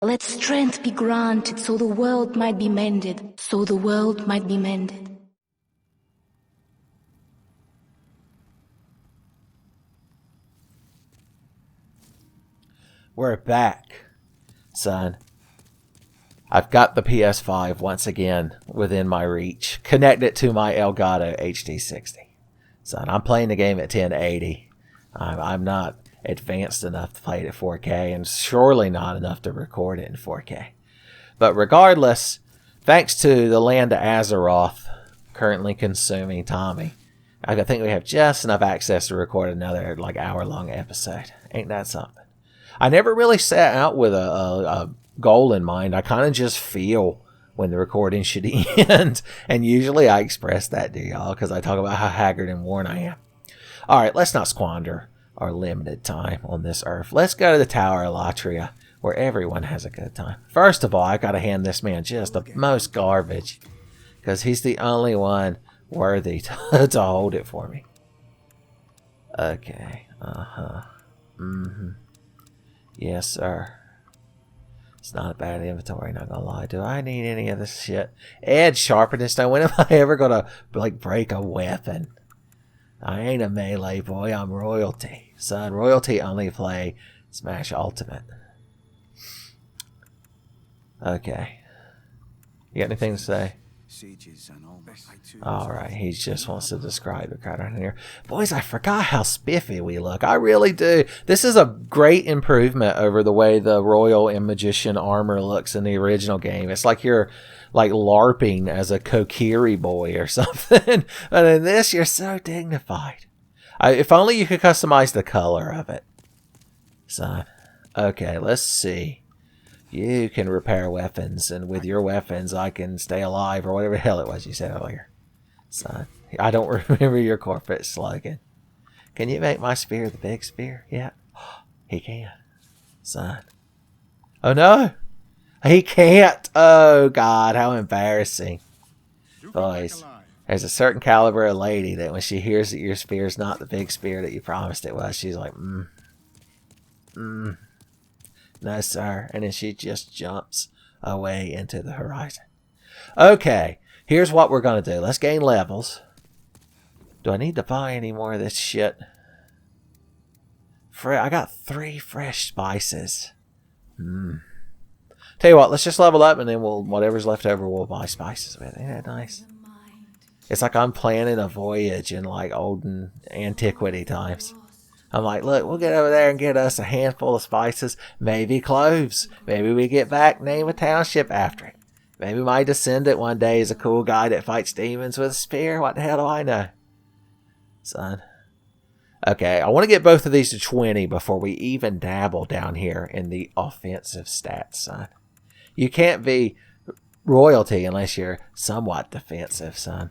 Let strength be granted so the world might be mended, so the world might be mended. We're back, son. I've got the PS5 once again within my reach. Connect it to my Elgato HD60. Son, I'm playing the game at 1080. I'm not advanced enough to play it at 4K, and surely not enough to record it in 4K. But regardless, thanks to the Land of Azeroth currently consuming Tommy, I think we have just enough access to record another hour-long episode. Ain't that something? I never really set out with a goal in mind. I kind of just feel when the recording should end. And usually I express that to y'all because I talk about how haggard and worn I am. Alright, let's not squander our limited time on this earth. Let's go to the Tower of Latria, where everyone has a good time. First of all, I gotta hand this man just the most garbage, because he's the only one worthy to hold it for me. Okay, yes, sir. It's not a bad inventory, not gonna lie. Do I need any of this shit? Edge sharpness. Now, when am I ever gonna, break a weapon? I ain't a melee boy, I'm royalty. Son, royalty only play Smash Ultimate. Okay. You got anything to say? Alright, he just wants to describe the crowd around here. Boys, I forgot how spiffy we look. I really do. This is a great improvement over the way the Royal and Magician armor looks in the original game. It's like you're LARPing as a Kokiri boy or something. But in this, you're so dignified. If only you could customize the color of it. Son. Okay, let's see. You can repair weapons, and with your weapons, I can stay alive, or whatever the hell it was you said earlier. Son, I don't remember your corporate slogan. Can you make my spear the big spear? Yeah, he can. Son. Oh no! He can't! Oh God, how embarrassing. Boys, there's a certain caliber of lady that when she hears that your spear's not the big spear that you promised it was, she's like, no, sir. And then she just jumps away into the horizon. Okay, here's what we're going to do. Let's gain levels. Do I need to buy any more of this shit? I got 3 fresh spices. Tell you what, let's just level up and then whatever's left over, we'll buy spices with. Ain't that nice? It's like I'm planning a voyage in olden antiquity times. I'm like, look, we'll get over there and get us a handful of spices, maybe cloves. Maybe we get back, name a township after it. Maybe my descendant one day is a cool guy that fights demons with a spear. What the hell do I know? Son. Okay, I want to get both of these to 20 before we even dabble down here in the offensive stats, son. You can't be royalty unless you're somewhat defensive, son.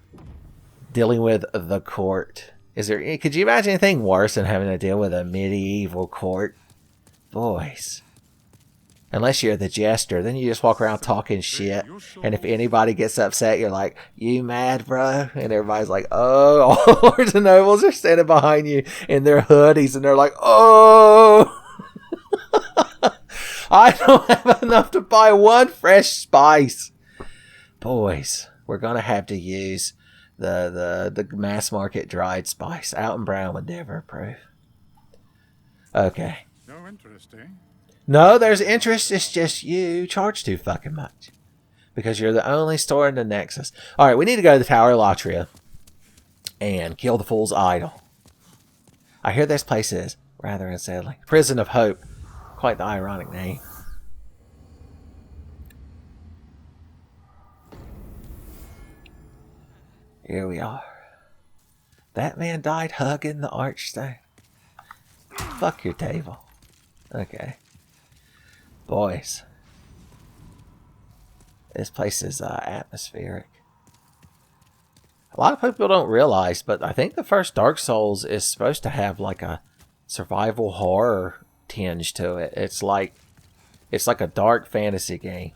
Dealing with the court. Could you imagine anything worse than having to deal with a medieval court? Boys. Unless you're the jester, then you just walk around talking shit. And if anybody gets upset, you're like, you mad, bro? And everybody's like, oh, all lords and nobles are standing behind you in their hoodies. And they're like, oh, I don't have enough to buy 1 fresh spice. Boys, we're going to have to use the mass market dried spice. Out and Brown would never approve. Okay. No interest, eh? No, there's interest. It's just you charge too fucking much. Because you're the only store in the Nexus. Alright, we need to go to the Tower of Latria and kill the Fool's Idol. I hear this place is rather unsettling. Prison of Hope. Quite the ironic name. Here we are. That man died hugging the archstone. Fuck your table. Okay. Boys. This place is atmospheric. A lot of people don't realize, but I think the first Dark Souls is supposed to have a survival horror tinge to it. It's like a dark fantasy game.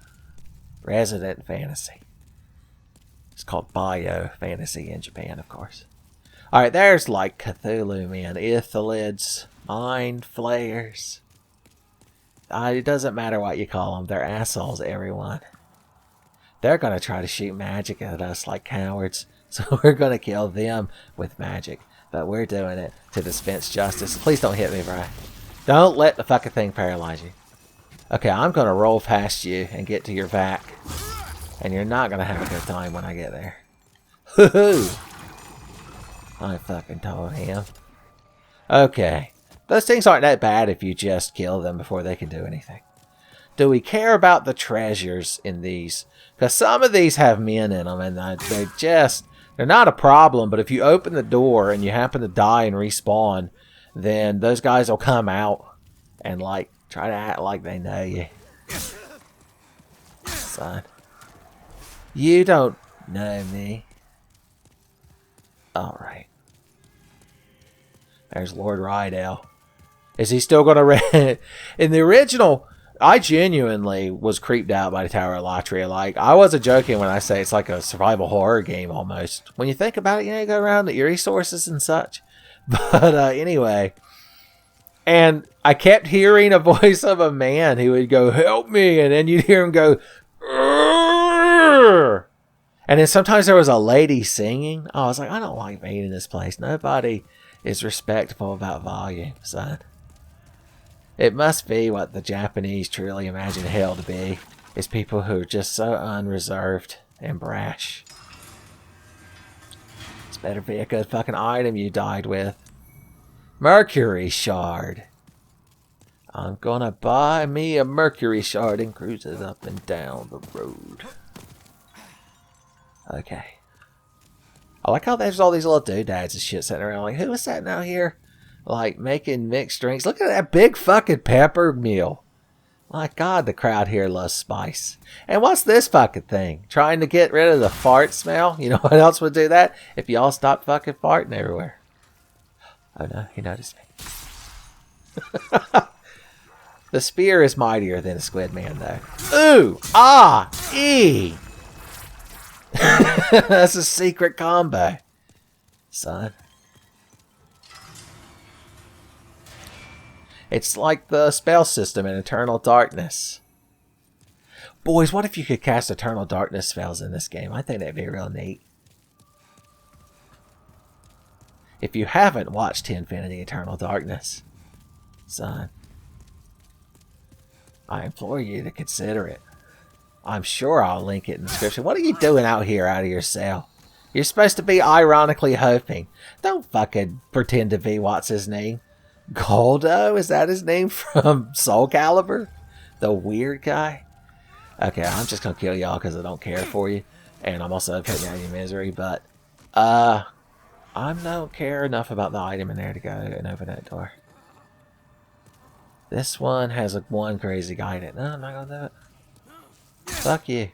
Resident fantasy. It's called Bio Fantasy in Japan, of course. Alright, there's Cthulhu, man. Ithalids, Mind Flayers. It doesn't matter what you call them. They're assholes, everyone. They're going to try to shoot magic at us like cowards. So we're going to kill them with magic. But we're doing it to dispense justice. Please don't hit me, bro. Don't let the fucking thing paralyze you. Okay, I'm going to roll past you and get to your vac. And you're not going to have a good time when I get there. Hoo-hoo! I fucking told him. Okay. Those things aren't that bad if you just kill them before they can do anything. Do we care about the treasures in these? Because some of these have men in them, and they're not a problem, but if you open the door and you happen to die and respawn, then those guys will come out and, like, try to act like they know you. Son. You don't know me. Alright. There's Lord Rydell. Is he still going to... In the original, I genuinely was creeped out by the Tower of Latria. Like, I wasn't joking when I say it's like a survival horror game almost. When you think about it, you go around the Eerie sources and such. But anyway... And I kept hearing a voice of a man who would go, help me. And then you'd hear him go, Urgh! And then sometimes there was a lady singing. I was like, I don't like being in this place. Nobody is respectful about volume, son. It must be what the Japanese truly imagine hell to be. Is people who are just so unreserved and brash. This better be a good fucking item you died with. Mercury shard. I'm gonna buy me a mercury shard and cruise it up and down the road. Okay. I like how there's all these little doodads and shit sitting around. Like, who is that now here? Like, making mixed drinks. Look at that big fucking pepper meal. My God, the crowd here loves spice. And what's this fucking thing? Trying to get rid of the fart smell? You know what else would do that? If y'all stopped fucking farting everywhere. Oh no, he noticed me. The spear is mightier than a squid man, though. Ooh! Ah! E! That's a secret combo, son. It's like the spell system in Eternal Darkness. Boys, what if you could cast Eternal Darkness spells in this game? I think that'd be real neat. If you haven't watched Tenfey Eternal Darkness, son, I implore you to consider it. I'm sure I'll link it in the description. What are you doing out here out of your cell? You're supposed to be ironically hoping. Don't fucking pretend to be what's his name. Goldo? Is that his name from Soul Calibur? The weird guy? Okay, I'm just gonna kill y'all because I don't care for you. And I'm also putting out your misery, but I don't care enough about the item in there to go and open that door. This one has one crazy guy in it. No, I'm not gonna do it. Fuck you.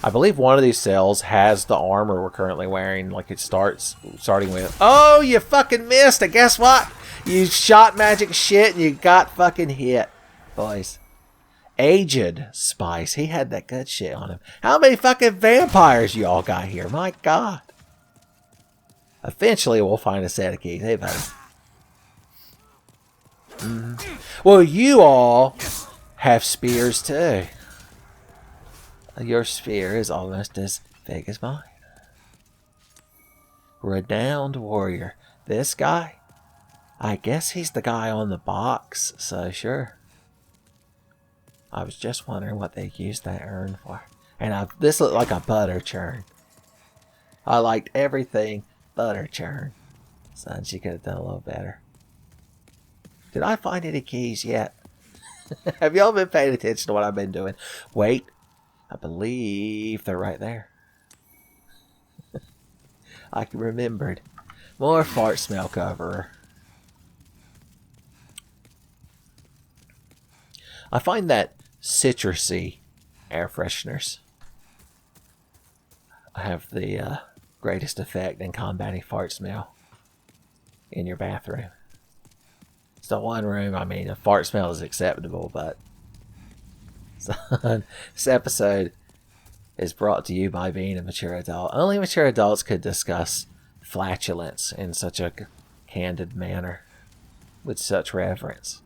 I believe one of these cells has the armor we're currently wearing. Like it starting with. Oh, you fucking missed! And guess what? You shot magic shit and you got fucking hit, boys. Aged Spice. He had that good shit on him. How many fucking vampires you all got here? My God. Eventually we'll find a set of keys. Hey, buddy. Well, you all have spears too. Your spear is almost as big as mine. Renowned warrior. This guy? I guess he's the guy on the box, so sure. I was just wondering what they used that urn for. And this looked like a butter churn. I liked everything butter churn. Son, she could have done a little better. Did I find any keys yet? Have y'all been paying attention to what I've been doing? Wait. I believe they're right there. I remembered. More fart smell coverer. I find that citrusy air fresheners have the greatest effect in combating fart smell in your bathroom. It's the one room, I mean, a fart smell is acceptable, but this episode is brought to you by being a mature adult. Only mature adults could discuss flatulence in such a candid manner, with such reverence.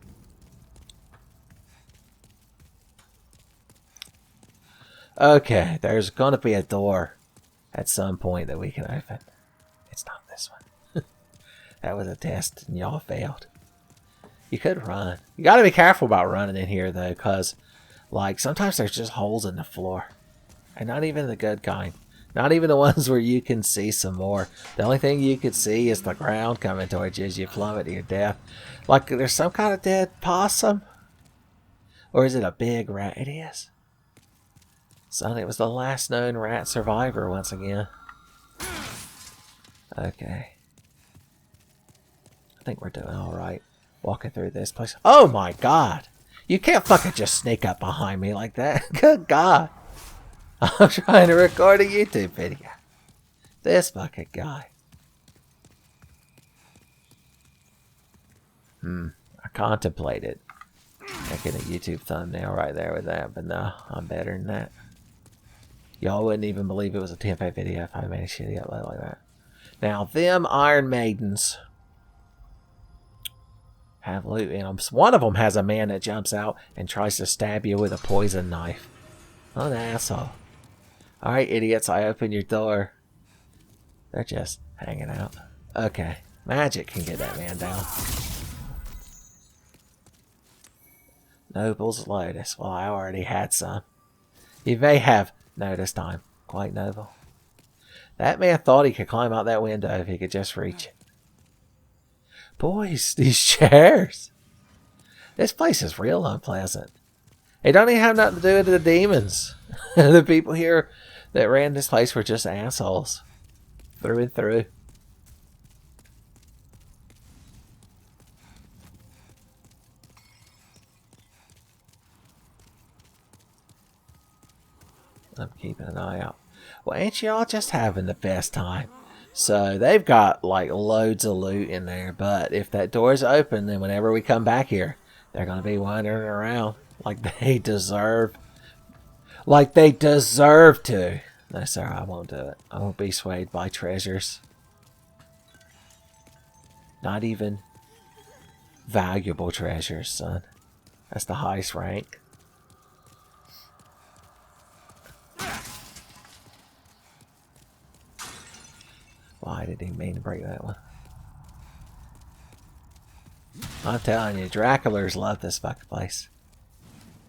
Okay, there's gonna be a door at some point that we can open. It's not this one. That was a test and y'all failed. You could run. You gotta be careful about running in here though, because like sometimes there's just holes in the floor. And not even the good kind. Not even the ones where you can see some more. The only thing you can see is the ground coming towards you as you plummet to your death. Like there's some kind of dead possum. Or is it a big rat? It is. Son, it was the last known rat survivor once again. Okay. I think we're doing alright. Walking through this place. Oh my god! You can't fucking just sneak up behind me like that. Good god. I'm trying to record a YouTube video. This fucking guy. I contemplated making a YouTube thumbnail right there with that, but no, I'm better than that. Y'all wouldn't even believe it was a Tenfey video if I made a shitty upload like that. Now, them Iron Maidens have loot in them. One of them has a man that jumps out and tries to stab you with a poison knife. What an asshole. Alright, idiots, I open your door. They're just hanging out. Okay, magic can get that man down. Noble's Lotus. Well, I already had some. You may have noticed I'm quite noble. That man thought he could climb out that window if he could just reach it. Boys, these chairs. This place is real unpleasant. It don't even have nothing to do with the demons. The people here that ran this place were just assholes. Through and through. I'm keeping an eye out. Well, ain't y'all just having the best time? So they've got like loads of loot in there, but if that door's open, then whenever we come back here, they're gonna be wandering around like they deserve. Like they deserve to. No, sir, I won't do it. I won't be swayed by treasures. Not even valuable treasures, son. That's the highest rank. Well, I didn't even mean to break that one. I'm telling you, Draculars love this fucking place.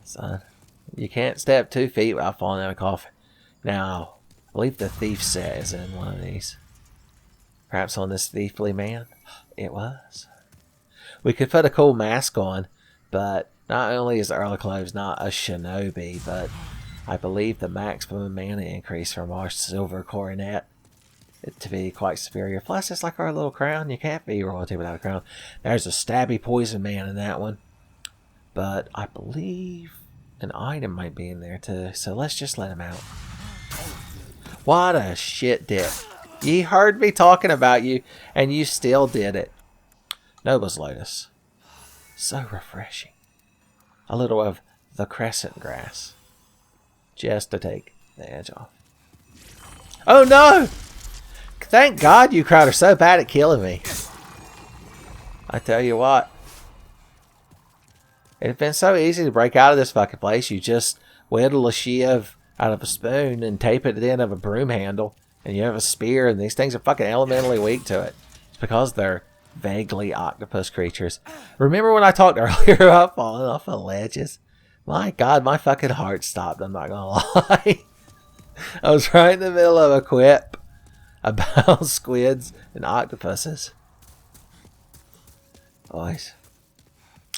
Son, you can't step 2 feet without falling in a coffin. Now, I believe the thief set is in one of these. Perhaps on this thiefly man? It was. We could put a cool mask on, but not only is Earl of Cloves not a shinobi, but I believe the maximum mana increase from our silver coronet to be quite superior. Plus, it's like our little crown. You can't be royalty without a crown. There's a stabby poison man in that one. But I believe an item might be in there too. So let's just let him out. What a shit dip. Ye heard me talking about you, and you still did it. Noble's Lotus. So refreshing. A little of the crescent grass. Just to take the edge off. Oh no! Thank God you crowd are so bad at killing me. I tell you what. It'd been so easy to break out of this fucking place. You just whittle a shiv out of a spoon and tape it at the end of a broom handle. And you have a spear, and these things are fucking elementally weak to it. It's because they're vaguely octopus creatures. Remember when I talked earlier about falling off of ledges? My God, my fucking heart stopped. I'm not gonna lie. I was right in the middle of a quip about squids and octopuses. Boys,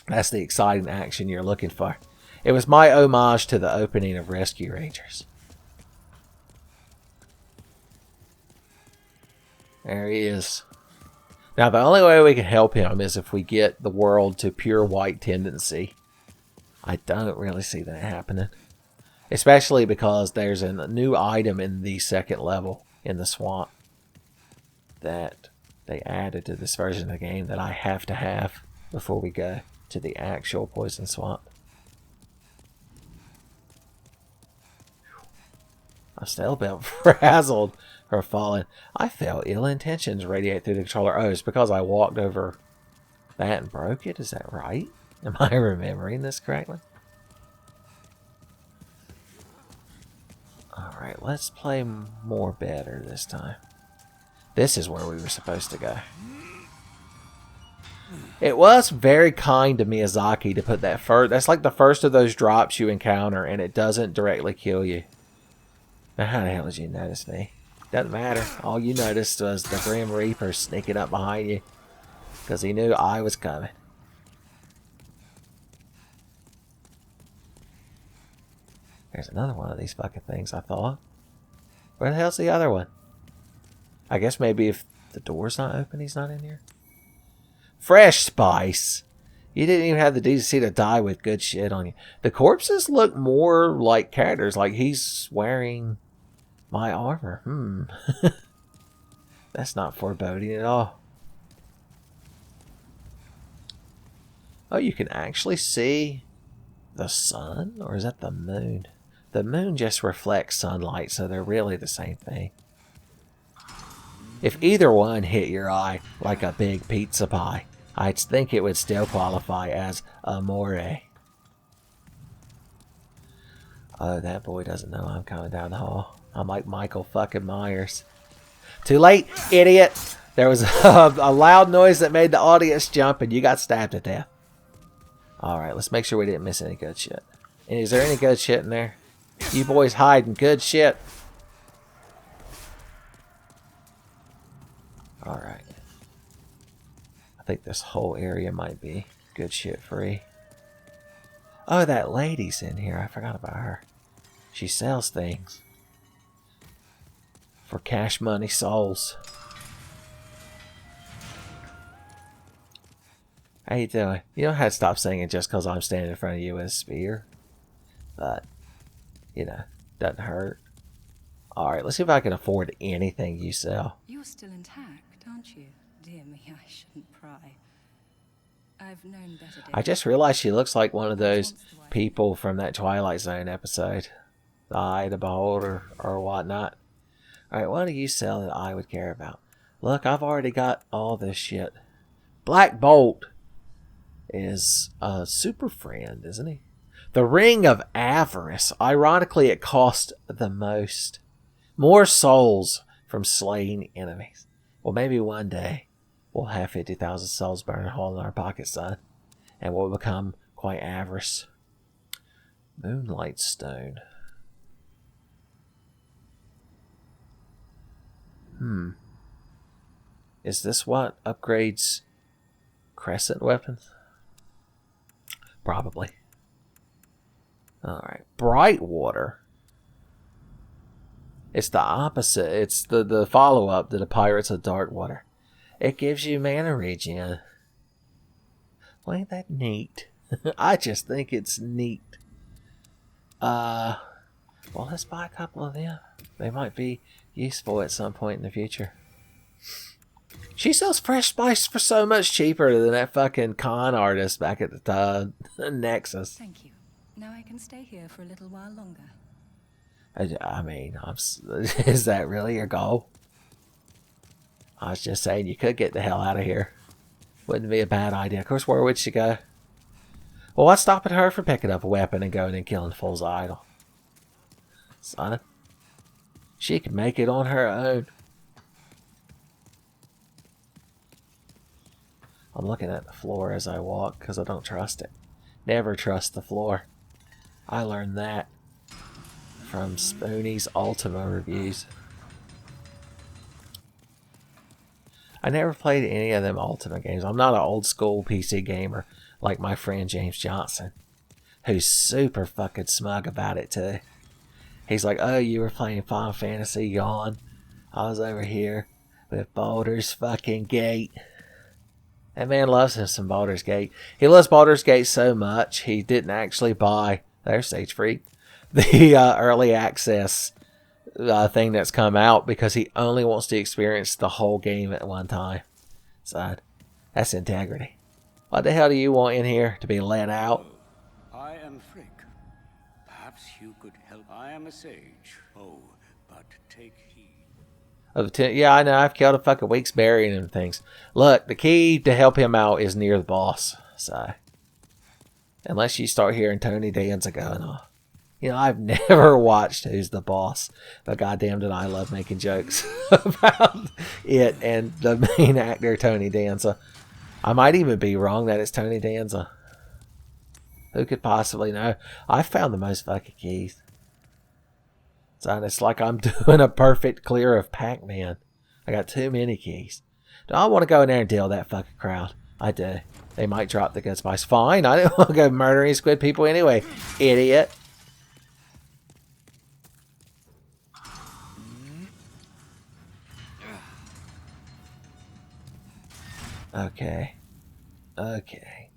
that's the exciting action you're looking for. It was my homage to the opening of Rescue Rangers. There he is. Now, the only way we can help him is if we get the world to pure white tendency. I don't really see that happening. Especially because there's a new item in the second level in the swamp that they added to this version of the game that I have to have before we go to the actual poison swamp. I'm still a bit frazzled from falling. I felt ill intentions radiate through the controller. Oh, it's because I walked over that and broke it? Is that right? Am I remembering this correctly? let's play more better this time. This is where we were supposed to go. It was very kind of Miyazaki to put that first. That's like the first of those drops you encounter, and it doesn't directly kill you. Now, how the hell did you notice me? Doesn't matter. All you noticed was the Grim Reaper sneaking up behind you, because he knew I was coming. There's another one of these fucking things, I thought. Where the hell's the other one? I guess maybe if the door's not open, he's not in here. Fresh spice. You didn't even have the decency to die with good shit on you. The corpses look more like characters, like he's wearing my armor. That's not foreboding at all. Oh, you can actually see the sun? Or is that the moon? The moon just reflects sunlight, so they're really the same thing. If either one hit your eye like a big pizza pie, I'd think it would still qualify as amore. Oh, that boy doesn't know I'm coming down the hall. I'm like Michael fucking Myers. Too late, idiot! There was a loud noise that made the audience jump and you got stabbed to death. Alright, let's make sure we didn't miss any good shit. Is there any good shit in there? You boys hiding good shit. Alright. I think this whole area might be good shit free. Oh, that lady's in here. I forgot about her. She sells things. For cash money souls. How you doing? You don't have to stop singing just because I'm standing in front of you with a spear. But, you know, doesn't hurt. Alright, let's see if I can afford anything you sell. You're still intact, aren't you? Dear me, I shouldn't pry. I've known better days. I just realized she looks like one of those people from that Twilight Zone episode. The Eye, the Beholder, or whatnot. Alright, what do you sell that I would care about? Look, I've already got all this shit. Black Bolt is a super friend, isn't he? The Ring of Avarice. Ironically, it cost the most. More souls from slaying enemies. Well, maybe one day we'll have 50,000 souls burning a hole in our pocket, son. And we'll become quite avarice. Moonlight Stone. Is this what upgrades crescent weapons? Probably. Alright. Brightwater. It's the opposite. It's the follow-up to the Pirates of Darkwater. It gives you mana regen. Well, ain't that neat? I just think it's neat. Well, let's buy a couple of them. They might be useful at some point in the future. She sells fresh spice for so much cheaper than that fucking con artist back at the Nexus. Thank you. Now I can stay here for a little while longer. I mean, is that really your goal? I was just saying you could get the hell out of here. Wouldn't be a bad idea. Of course, where would she go? Well, what's stopping her from picking up a weapon and going and killing Fool's Idol? Son, she can make it on her own. I'm looking at the floor as I walk because I don't trust it. Never trust the floor. I learned that from Spoonie's Ultima reviews. I never played any of them Ultima games. I'm not an old school PC gamer like my friend James Johnson, who's super fucking smug about it too. He's like, oh, you were playing Final Fantasy, yawn. I was over here with Baldur's fucking Gate. That man loves him some Baldur's Gate. He loves Baldur's Gate so much, he didn't actually buy, there's Stage Freak, the early access thing that's come out because he only wants to experience the whole game at one time. So, that's integrity. What the hell do you want in here? To be let out? I am Frick. Perhaps you could help. I am a sage. Oh, but take heed. Yeah, I know. I've killed a fucking week's burying and things. Look, the key to help him out is near the boss. So, unless you start hearing Tony Danza going on. You know, I've never watched Who's the Boss, but goddamn did I love making jokes about it and the main actor, Tony Danza. I might even be wrong that it's Tony Danza. Who could possibly know? I found the most fucking keys. So it's like I'm doing a perfect clear of Pac-Man. I got too many keys. Do I want to go in there and deal with that fucking crowd? I do. They might drop the good spice. Fine, I didn't want to go murdering squid people anyway. Idiot. Okay. Okay.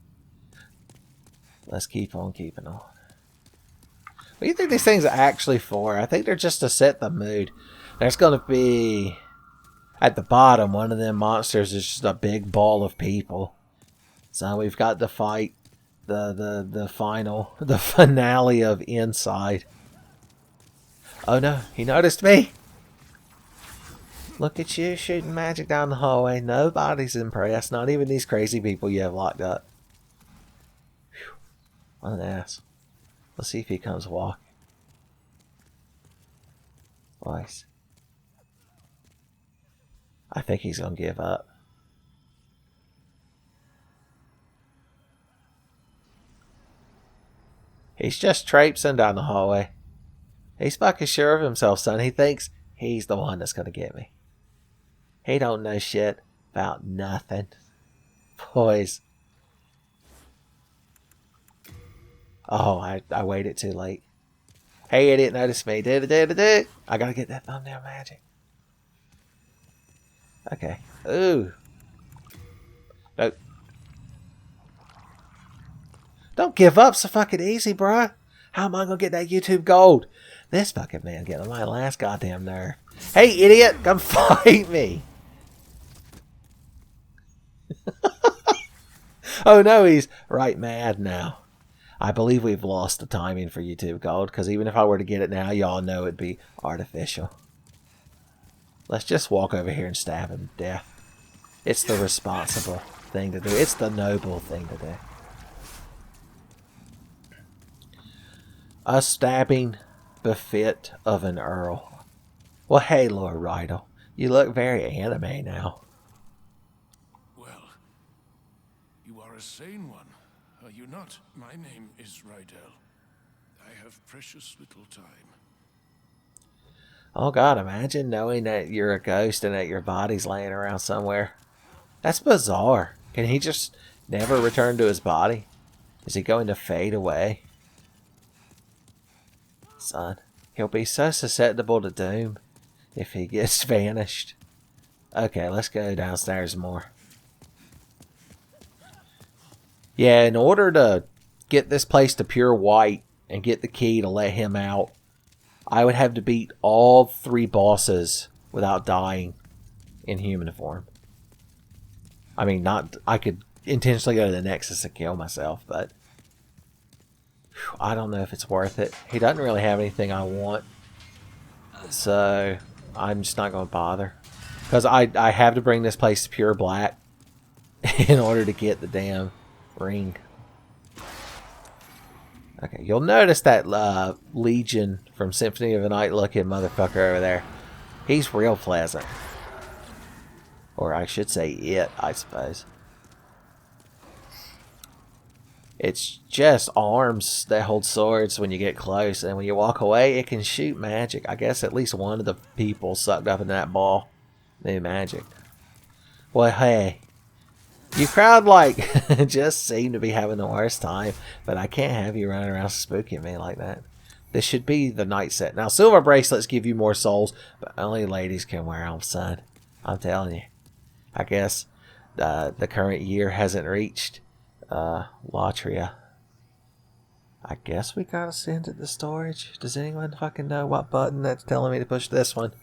Let's keep on keeping on. What do you think these things are actually for? I think they're just to set the mood. There's going to be... At the bottom, one of them monsters is just a big ball of people. So we've got to fight the finale of Inside. Oh no, he noticed me! Look at you shooting magic down the hallway. Nobody's impressed. Not even these crazy people you have locked up. Whew. What an ass. Let's see if he comes walking. Twice. I think he's going to give up. He's just traipsing down the hallway. He's fucking sure of himself, son. He thinks he's the one that's going to get me. He don't know shit about nothing. Boys. Oh, I waited too late. Hey, idiot, notice me. I gotta get that thumbnail magic. Okay. Ooh. Nope. Don't give up so fucking easy, bruh. How am I gonna get that YouTube gold? This fucking man getting on my last goddamn nerve. Hey, idiot, come fight me. Oh no, he's right mad now. I believe we've lost the timing for YouTube Gold, because even if I were to get it now, y'all know it'd be artificial. Let's just walk over here and stab him to death. It's the responsible thing to do. It's the noble thing to do. A stabbing befit of an Earl. Well, hey, Lord Rydell. You look very anime now. Well, you are a sane one, are you not? My name is Rydell. I have precious little time. Oh God, imagine knowing that you're a ghost and that your body's laying around somewhere. That's bizarre. Can he just never return to his body? Is he going to fade away? Son, he'll be so susceptible to doom if he gets vanished. Okay, let's go downstairs more. Yeah, in order to get this place to pure white and get the key to let him out, I would have to beat all 3 bosses without dying in human form. I mean, I could intentionally go to the Nexus and kill myself, but I don't know if it's worth it. He doesn't really have anything I want, so I'm just not going to bother. Because I have to bring this place to pure black in order to get the damn ring. Okay, you'll notice that Legion from Symphony of the Night looking motherfucker over there. He's real pleasant. Or I should say it, I suppose. It's just arms that hold swords when you get close, and when you walk away, it can shoot magic. I guess at least one of the people sucked up in that ball knew magic. Well, hey. You crowd, like, just seem to be having the worst time, but I can't have you running around spooking me like that. This should be the night set. Now, silver bracelets give you more souls, but only ladies can wear them, son. I'm telling you. I guess the current year hasn't reached Latria. I guess we gotta send it to storage. Does anyone fucking know what button that's telling me to push this one?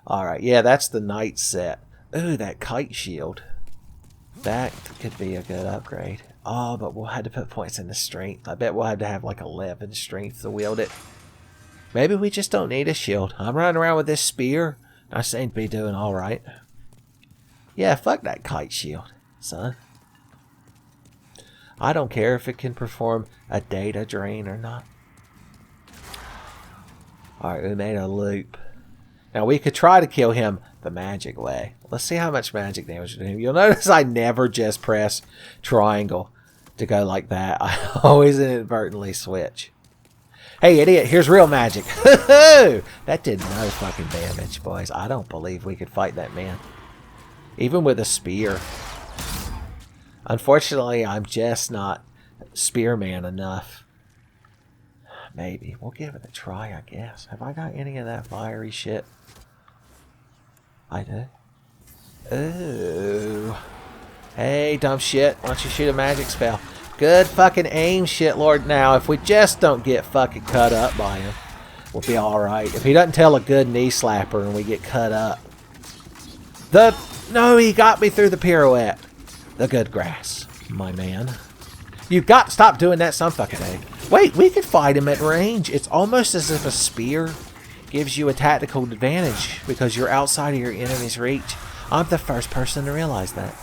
Alright, yeah, that's the night set. Ooh, that kite shield. That could be a good upgrade. Oh, but we'll have to put points in the strength. I bet we'll have to have like 11 strength to wield it. Maybe we just don't need a shield. I'm running around with this spear. I seem to be doing alright. Yeah, fuck that kite shield, son. I don't care if it can perform a data drain or not. Alright, we made a loop. Now we could try to kill him the magic way. Let's see how much magic damage we do. You'll notice I never just press triangle to go like that. I always inadvertently switch. Hey idiot, here's real magic. That did no fucking damage, boys. I don't believe we could fight that man. Even with a spear. Unfortunately, I'm just not spearman enough. Maybe. We'll give it a try, I guess. Have I got any of that fiery shit? I do. Ooh. Hey, dumb shit. Why don't you shoot a magic spell? Good fucking aim, shit lord. Now, if we just don't get fucking cut up by him, we'll be alright. If he doesn't tell a good knee slapper and we get cut up. No, he got me through the pirouette. The good grass, my man. You've got to stop doing that some fucking day. Wait, we could fight him at range. It's almost as if a spear gives you a tactical advantage because you're outside of your enemy's reach. I'm the first person to realize that.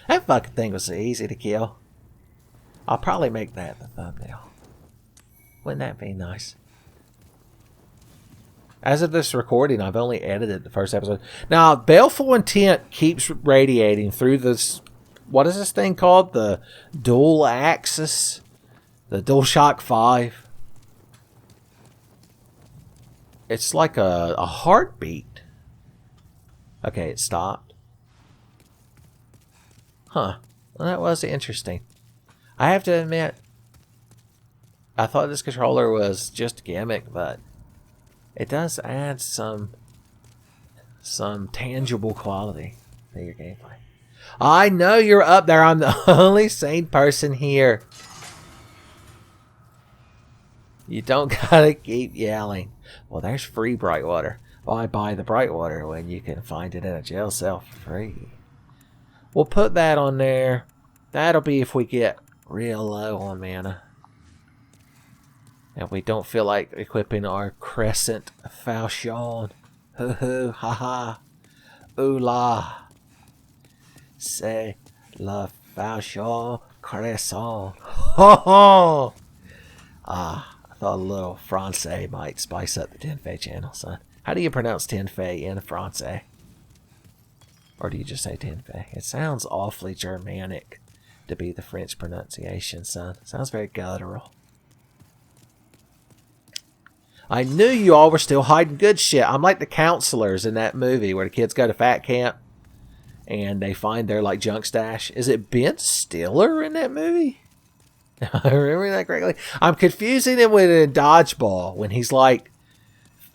That fucking thing was easy to kill. I'll probably make that the thumbnail. Wouldn't that be nice? As of this recording, I've only edited the first episode. Now, baleful intent keeps radiating through this. What is this thing called? The dual axis? The DualShock 5. It's like a heartbeat. Okay, it stopped. Huh. Well, that was interesting. I have to admit, I thought this controller was just a gimmick, but it does add some tangible quality to your gameplay. I know you're up there. I'm the only sane person here. You don't gotta keep yelling. Well, there's free bright water. Why buy the bright water when you can find it in a jail cell for free? We'll put that on there. That'll be if we get real low on mana. And we don't feel like equipping our Crescent Falchion. Hoo hoo, ha ha. Ooh la. C'est la Falchion Crescent. Ho ho! Ah, I thought a little Francais might spice up the Tenfey channel, son. How do you pronounce Tenfey in Francais? Or do you just say Tenfey? It sounds awfully Germanic to be the French pronunciation, son. Sounds very guttural. I knew you all were still hiding good shit. I'm like the counselors in that movie where the kids go to fat camp and they find their like junk stash. Is it Ben Stiller in that movie? I remember that correctly. I'm confusing him with a Dodgeball when he's like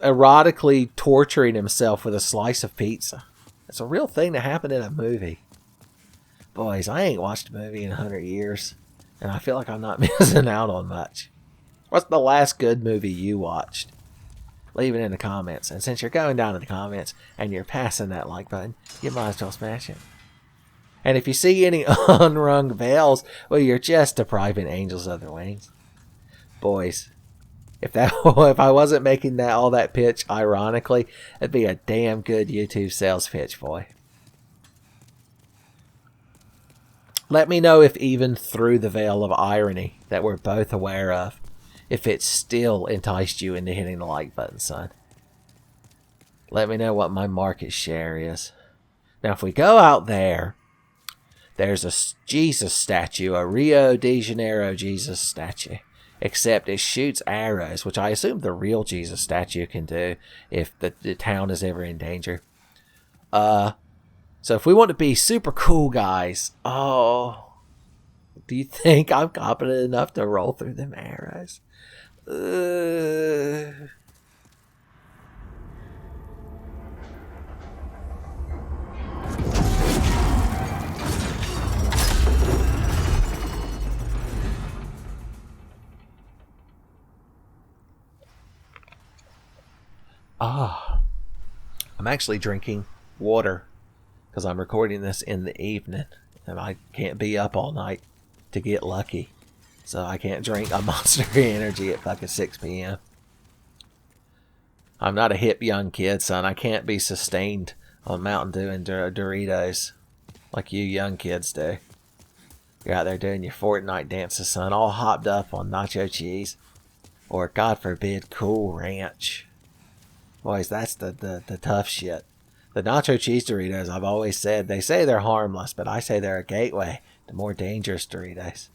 erotically torturing himself with a slice of pizza. It's a real thing that happened in a movie. Boys, I ain't watched a movie in 100 years, and I feel like I'm not missing out on much. What's the last good movie you watched? Leave it in the comments. And since you're going down to the comments and you're passing that like button, you might as well smash it. And if you see any unrung bells, well, you're just depriving angels of their wings. Boys, if I wasn't making that all that pitch ironically, it'd be a damn good YouTube sales pitch, boy. Let me know if even through the veil of irony that we're both aware of, if it still enticed you into hitting the like button, son. Let me know what my market share is. Now, if we go out there, there's a Jesus statue, a Rio de Janeiro Jesus statue. Except it shoots arrows, which I assume the real Jesus statue can do if the town is ever in danger. So if we want to be super cool, guys, do you think I'm competent enough to roll through them arrows? I'm actually drinking water because I'm recording this in the evening and I can't be up all night to get lucky. So I can't drink a Monster Energy at fucking 6 p.m. I'm not a hip young kid, son. I can't be sustained on Mountain Dew and Doritos like you young kids do. You're out there doing your Fortnite dances, son, all hopped up on nacho cheese. Or, God forbid, Cool Ranch. Boys, that's the tough shit. The nacho cheese Doritos, I've always said, they say they're harmless, but I say they're a gateway to more dangerous Doritos.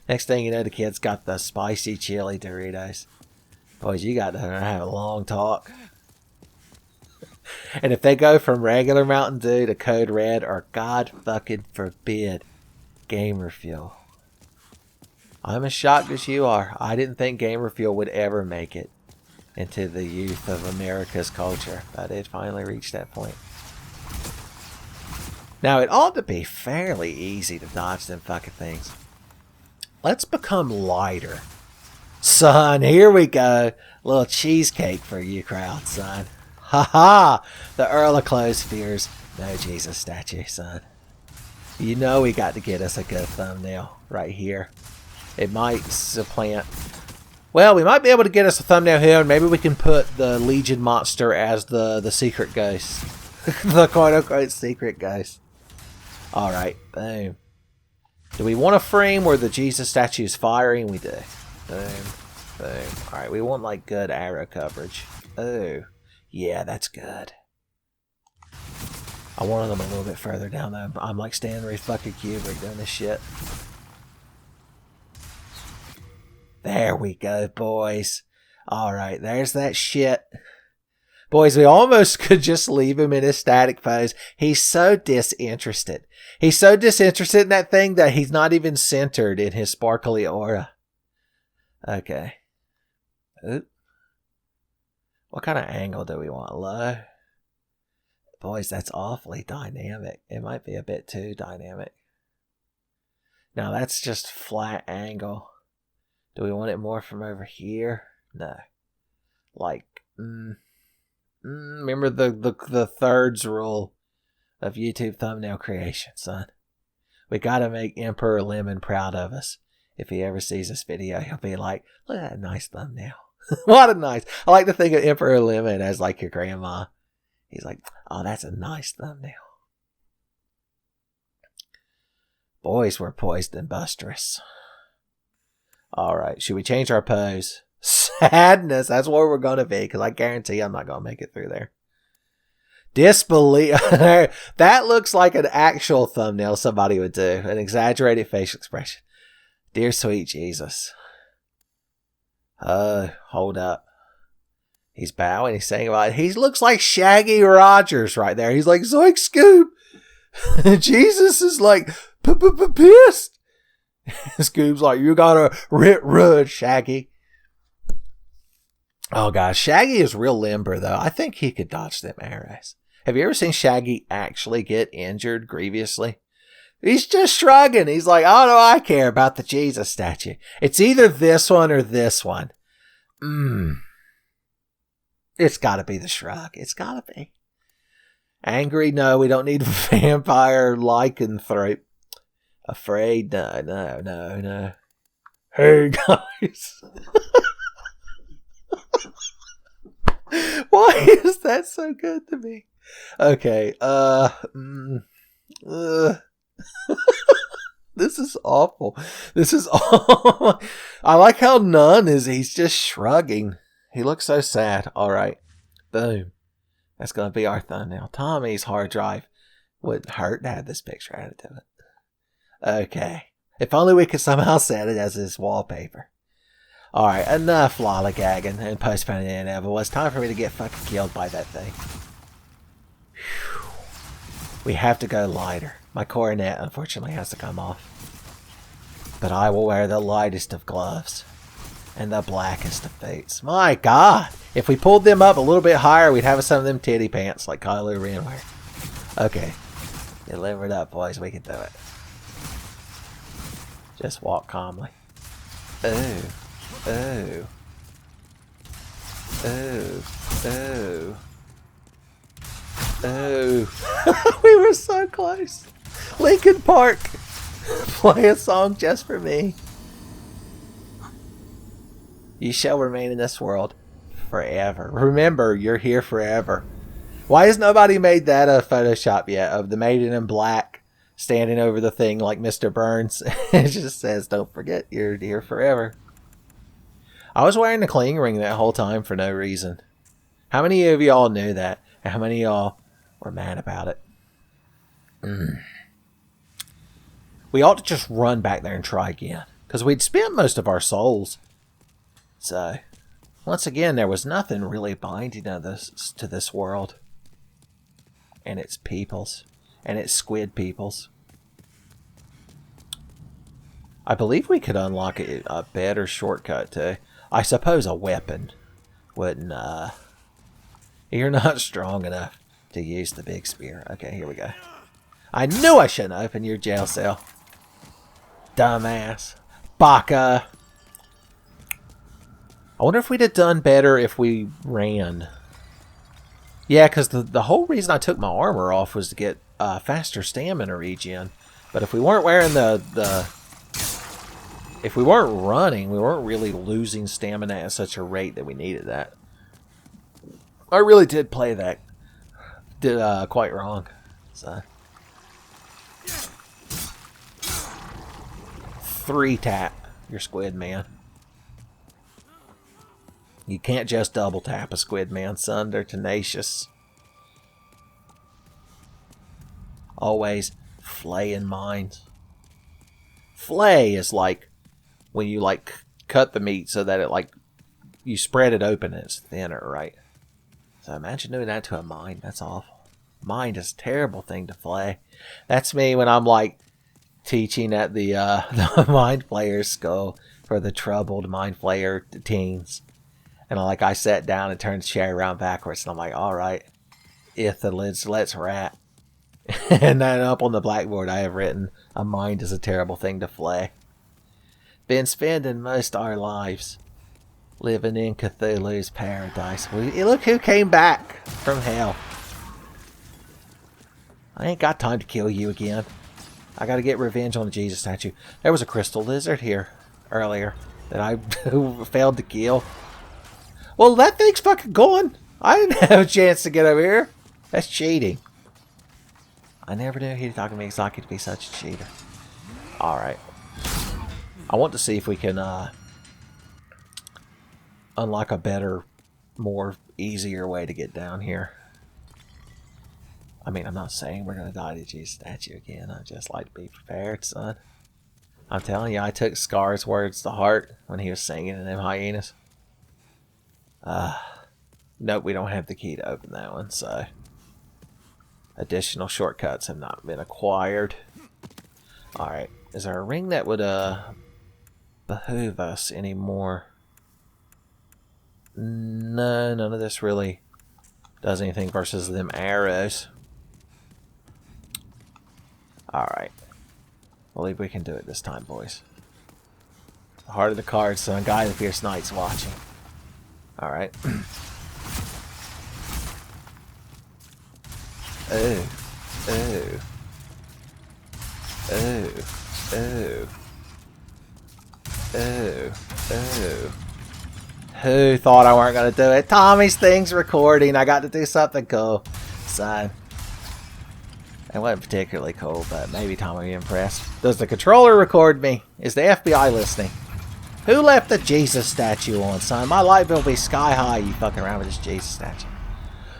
Next thing you know, the kids got the spicy chili Doritos. Boys, you got to have a long talk. And if they go from regular Mountain Dew to Code Red or, God fucking forbid, Gamer Fuel. I'm as shocked as you are. I didn't think Gamer Fuel would ever make it into the youth of America's culture, but it finally reached that point. Now, it ought to be fairly easy to dodge them fucking things. Let's become lighter. Son, here we go. Little cheesecake for you crowd, son. Ha ha! The Earl of Clothes fears no Jesus statue, son. You know we got to get us a good thumbnail right here. It might supplant... Well, we might be able to get us a thumbnail here, and maybe we can put the Legion monster as the secret ghost. The quote-unquote secret ghost. Alright, boom. Do we want a frame where the Jesus statue is firing? We do. Boom, boom. Alright, we want, like, good arrow coverage. Oh, yeah, that's good. I wanted them a little bit further down, though. I'm like Stanley fucking Kubrick doing this shit. There we go, boys. Alright, there's that shit. Boys, we almost could just leave him in his static pose. He's so disinterested. He's so disinterested in that thing that he's not even centered in his sparkly aura. Okay. Oop. What kind of angle do we want? Low? Boys, that's awfully dynamic. It might be a bit too dynamic. Now, that's just flat angle. Do we want it more from over here? No. Like, remember the thirds rule of YouTube thumbnail creation, son. We gotta make Emperor Lemon proud of us. If he ever sees this video, he'll be like, look at that nice thumbnail. What a nice... I like to think of Emperor Lemon as like your grandma. He's like, oh, that's a nice thumbnail. Boys, we're poised and bustrous. Alright, should we change our pose? Sadness, that's where we're going to be, because I guarantee I'm not going to make it through there. Disbelief. That looks like an actual thumbnail somebody would do. An exaggerated facial expression. Dear sweet Jesus. Hold up. He's bowing, he's saying about it. He looks like Shaggy Rogers right there. He's like, Zoink Scoop. Jesus is like, pissed. Scoop's like, you gotta run, Shaggy. Oh gosh, Shaggy is real limber though. I think he could dodge them arrows. Have you ever seen Shaggy actually get injured grievously? He's just shrugging. He's like, oh no, I care about the Jesus statue. It's either this one or this one. It's gotta be the shrug. It's gotta be. Angry? No, we don't need vampire lycanthrope. Afraid? No. Hey guys. Why is that so good to me? Okay, this is awful. This is awful. I like how None is, he's just shrugging. He looks so sad. Alright, boom. That's gonna be our thumbnail. Tommy's hard drive wouldn't hurt to have this picture added to it. Okay. If only we could somehow set it as his wallpaper. Alright, enough lollygagging and postponing the inevitable. It's time for me to get fucking killed by that thing. Whew. We have to go lighter. My coronet, unfortunately, has to come off. But I will wear the lightest of gloves. And the blackest of boots. My God! If we pulled them up a little bit higher, we'd have some of them titty pants like Kylo Ren wear. Okay. Deliver it up, boys. We can do it. Just walk calmly. Ooh. Ooh. Ooh. Ooh. Ooh. We were so close. Linkin Park. Play a song just for me. You shall remain in this world forever. Remember, you're here forever. Why has nobody made that a Photoshop yet of the maiden in black standing over the thing like Mr. Burns? It just says, don't forget, you're here forever. I was wearing the cling ring that whole time for no reason. How many of y'all knew that? And how many of y'all were mad about it? We ought to just run back there and try again. Because we'd spent most of our souls. So, once again, there was nothing really binding us to this world. And its peoples. And its squid peoples. I believe we could unlock a better shortcut too. I suppose a weapon wouldn't, You're not strong enough to use the big spear. Okay, here we go. I knew I shouldn't open your jail cell. Dumbass. Baka. I wonder if we'd have done better if we ran. Yeah, because the whole reason I took my armor off was to get faster stamina regen. But if we weren't wearing if we weren't running, we weren't really losing stamina at such a rate that we needed that. I really did play that quite wrong. So 3 tap your squid man. You can't just double tap a squid man, son. They're tenacious. Always flaying mines. Flay is like when you like cut the meat so that it like you spread it open and it's thinner, right? So imagine doing that to a mine. That's awful. Mine is a terrible thing to flay. That's me when I'm like teaching at the Mind Flayer school for the troubled Mind Flayer teens. And I sat down and turned the chair around backwards and I'm like, alright, if the lids let's rat. And then up on the blackboard I have written, a mind is a terrible thing to flay. Been spending most our lives living in Cthulhu's paradise. Look who came back from hell. I ain't got time to kill you again. I gotta get revenge on the Jesus statue. There was a crystal lizard here earlier that I failed to kill. Well, that thing's fucking gone. I didn't have a chance to get over here. That's cheating. I never knew he'd talk to me exactly to be such a cheater. Alright. I want to see if we can unlock a better, more easier way to get down here. I mean, I'm not saying we're going to die to Jesus statue again. I just like to be prepared, son. I'm telling you, I took Scar's words to heart when he was singing in them hyenas. Nope, we don't have the key to open that one, so additional shortcuts have not been acquired. Alright, is there a ring that would behoove us anymore? No, none of this really does anything versus them arrows. Alright, believe we can do it this time, boys. The heart of the cards, son. Guy the Fierce Knight's watching. Alright. Ooh. Ooh. Ooh. Ooh. Ooh. Ooh. Who thought I weren't going to do it? Tommy's thing's recording. I got to do something cool. So, it wasn't particularly cool, but maybe Tommy will be impressed. Does the controller record me? Is the FBI listening? Who left the Jesus statue on, son? My light bill will be sky high, you fucking around with this Jesus statue.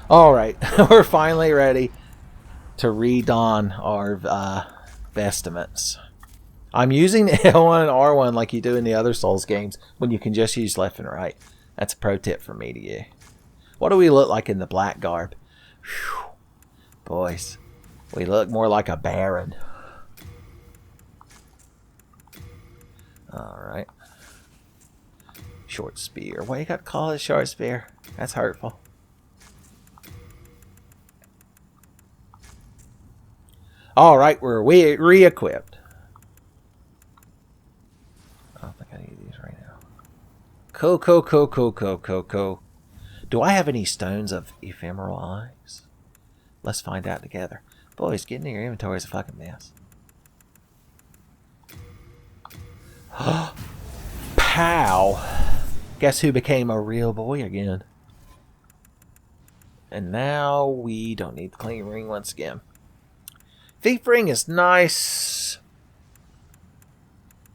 Alright, we're finally ready to redon our vestments. I'm using L1 and R1 like you do in the other Souls games when you can just use left and right. That's a pro tip from me to you. What do we look like in the black garb? Whew. Boys, we look more like a baron. Alright. Short spear. Why you gotta call it a short spear? That's hurtful. Alright, we're re-equipped. I don't think I need these right now. Cool. Do I have any stones of ephemeral eyes? Let's find out together. Boys, getting in your inventory is a fucking mess. Pow! Guess who became a real boy again? And now we don't need the clean ring once again. Thief ring is nice.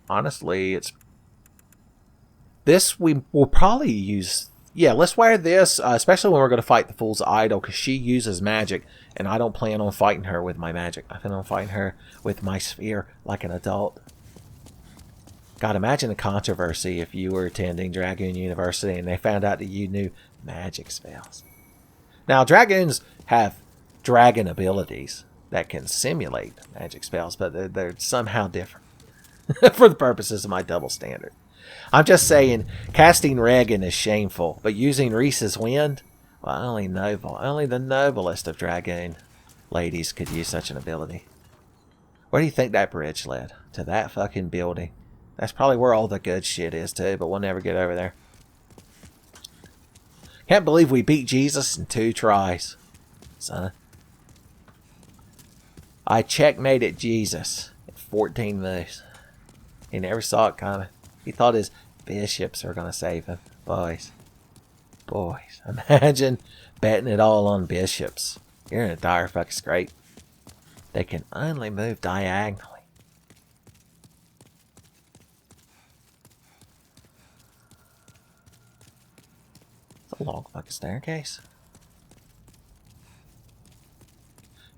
Honestly, it's This we will probably use. Yeah, let's wear this, especially when we're going to fight the Fool's Idol, because she uses magic, and I don't plan on fighting her with my magic. I plan on fighting her with my sphere like an adult. God, imagine the controversy if you were attending Dragoon University and they found out that you knew magic spells. Now, Dragoons have dragon abilities that can simulate magic spells, but they're somehow different for the purposes of my double standard. I'm just saying, casting Regan is shameful, but using Reese's Wind, well, only the noblest of Dragoon ladies could use such an ability. Where do you think that bridge led? To that fucking building. That's probably where all the good shit is too, but we'll never get over there. Can't believe we beat Jesus in 2 tries, son. I checkmated Jesus in 14 moves. He never saw it coming. He thought his bishops were going to save him. Boys, imagine betting it all on bishops. You're in a dire fucking scrape. They can only move diagonally. It's a long fucking staircase.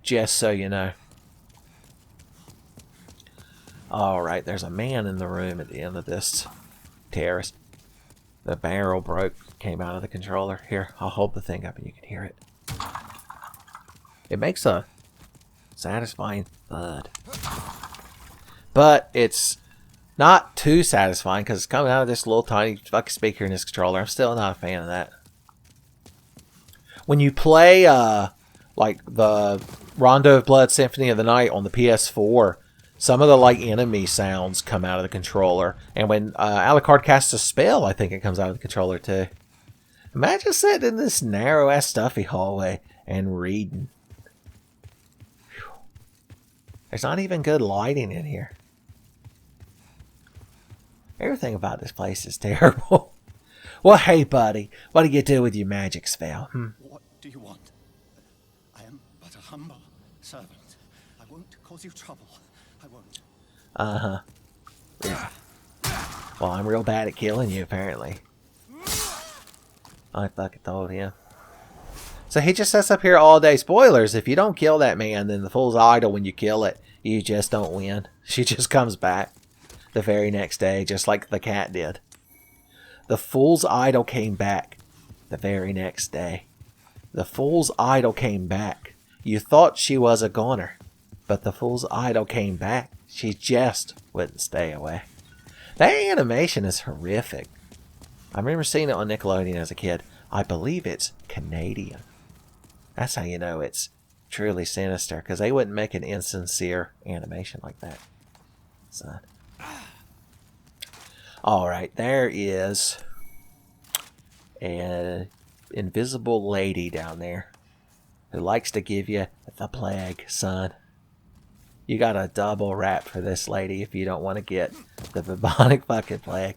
Just so you know. Alright, there's a man in the room at the end of this terrace. The barrel broke, came out of the controller. Here, I'll hold the thing up and you can hear it. It makes a satisfying thud. But it's not too satisfying because it's coming out of this little tiny fucking speaker in this controller. I'm still not a fan of that. When you play like the Rondo of Blood Symphony of the Night on the PS4, some of the like enemy sounds come out of the controller. And when Alucard casts a spell, I think it comes out of the controller too. Imagine sitting in this narrow ass stuffy hallway and reading. Whew. There's not even good lighting in here. Everything about this place is terrible. Well, hey buddy, what do you do with your magic spell? What do you want? I am but a humble servant. I won't cause you trouble. I won't. Uh-huh. Yeah. Well, I'm real bad at killing you, apparently. I fucking told him. So he just sits up here all day. Spoilers, if you don't kill that man, then the Fool's Idol, when you kill it, you just don't win. She just comes back the very next day, just like the cat did. The Fool's Idol came back the very next day. The Fool's Idol came back. You thought she was a goner, but the Fool's Idol came back. She just wouldn't stay away. That animation is horrific. I remember seeing it on Nickelodeon as a kid. I believe it's Canadian. That's how you know it's truly sinister, because they wouldn't make an insincere animation like that. Son. Alright, there is an invisible lady down there who likes to give you the plague, son. You got a double rap for this lady if you don't want to get the bubonic fucking plague.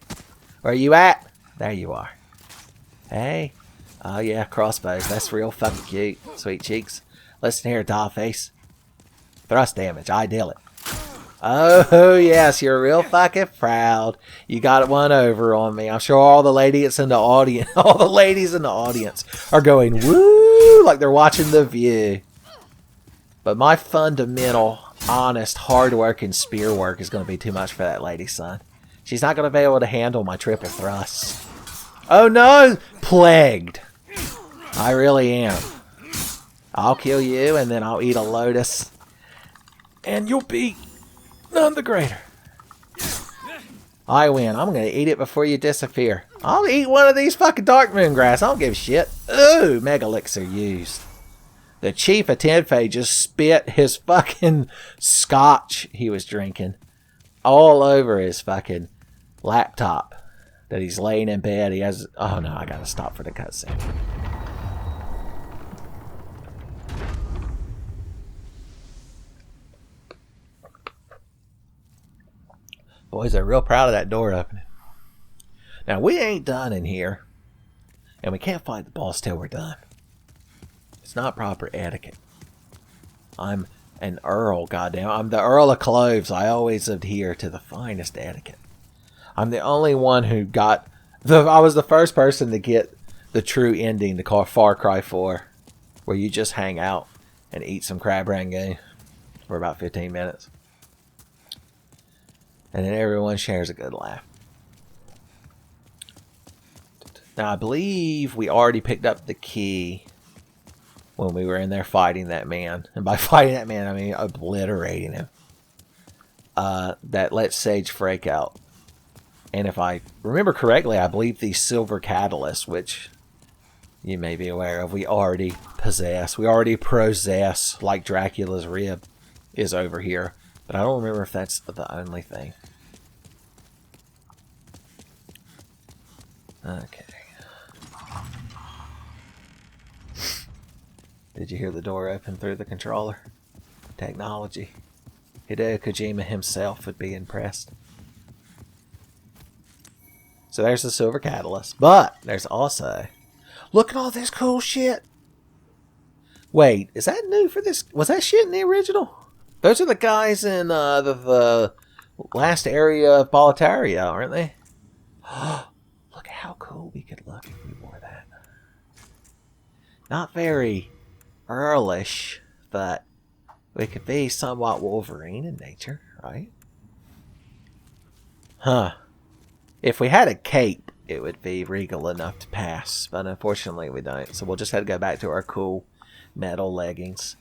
Where you at? There you are. Hey. Oh yeah, crossbows. That's real fucking cute. Sweet cheeks. Listen here, dollface. Thrust damage. I deal it. Oh yes, you're real fucking proud. You got one over on me. I'm sure all the ladies in the audience, all the ladies in the audience are going woo like they're watching The View. But my fundamental, honest, hard-working spear work is going to be too much for that lady, son. She's not going to be able to handle my triple thrusts. Oh no! Plagued. I really am. I'll kill you and then I'll eat a lotus. And you'll be none the greater. I win. I'm going to eat it before you disappear. I'll eat one of these fucking dark moon grass. I don't give a shit. Ooh, mega elixir used. The chief of Tenfey just spit his fucking scotch he was drinking all over his fucking laptop that he's laying in bed. He has... Oh no, I gotta stop for the cutscene. Boys are real proud of that door opening. Now, we ain't done in here. And we can't fight the boss till we're done. It's not proper etiquette. I'm an Earl, goddamn. I'm the Earl of Cloves. I always adhere to the finest etiquette. I'm the only one who got I was the first person to get the true ending to call Far Cry 4, where you just hang out and eat some crab rangoon for about 15 minutes. And then everyone shares a good laugh. Now, I believe we already picked up the key when we were in there fighting that man. And by fighting that man, I mean obliterating him. That lets Sage Frake out. And if I remember correctly, I believe the silver catalyst, which you may be aware of, we already possess. We already possess, like Dracula's rib, is over here. But I don't remember if that's the only thing. Okay. Did you hear the door open through the controller? Technology. Hideo Kojima himself would be impressed. So there's the silver catalyst. But there's also... Look at all this cool shit. Wait, is that new for this? Was that shit in the original? Those are the guys in the last area of Boletaria, aren't they? Look at how cool we could look if we wore that. Not very Earlish, but we could be somewhat Wolverine in nature, right? Huh. If we had a cape, it would be regal enough to pass, but unfortunately we don't. So we'll just have to go back to our cool metal leggings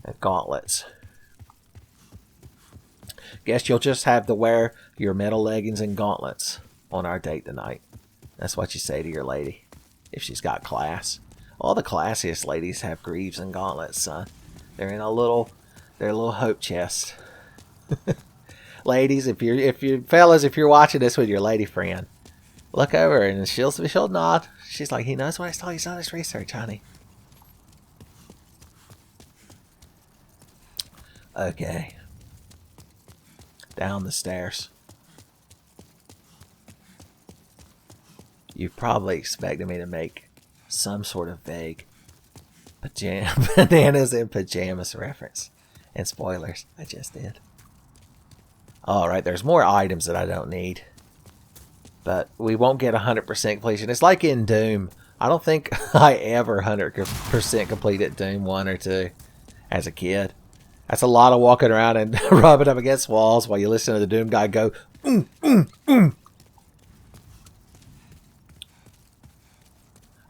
and gauntlets. Guess you'll just have to wear your metal leggings and gauntlets on our date tonight. That's what you say to your lady, if she's got class. All the classiest ladies have greaves and gauntlets, son. They're in their little hope chest. Ladies, if you're watching this with your lady friend, look over and she'll nod. She's like, he knows what he's talking. He's done his research, honey. Okay. Down the stairs. You probably expected me to make some sort of vague bananas in pajamas reference. And spoilers, I just did. Alright, there's more items that I don't need. But we won't get 100% completion. It's like in Doom. I don't think I ever 100% completed Doom 1 or 2 as a kid. That's a lot of walking around and rubbing up against walls while you listen to the Doom guy go,